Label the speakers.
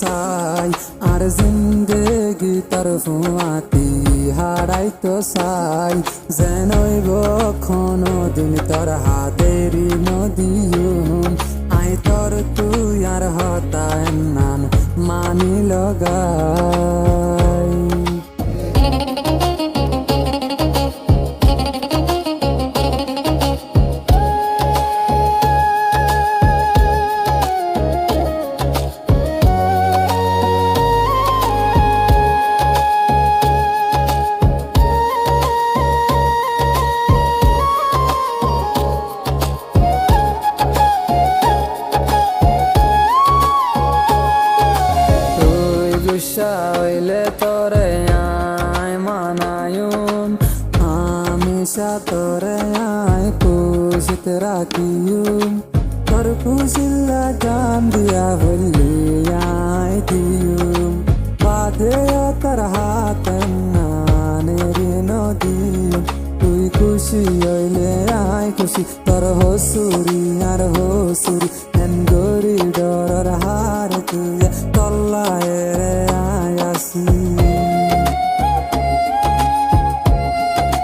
Speaker 1: চাই আর জিন্দেগি তোর ফুয়াতি হারাইতো চাই যেন কোনো দিন তোর হাতেরি নদীম আই তোর তুই আর হতায় নাম মানি লগাই হইলে তোরে আয় মানায়ুম হামেশা তোরে আয় খুশিত রাখিয়ুম তোর খুশিল্লা জান দিয়া বললি আয় দিয়ুম বাদে তোর হাত নানের নদী তুই খুশি হইলে আয় খুশি তোর হসুরি আর হসুরি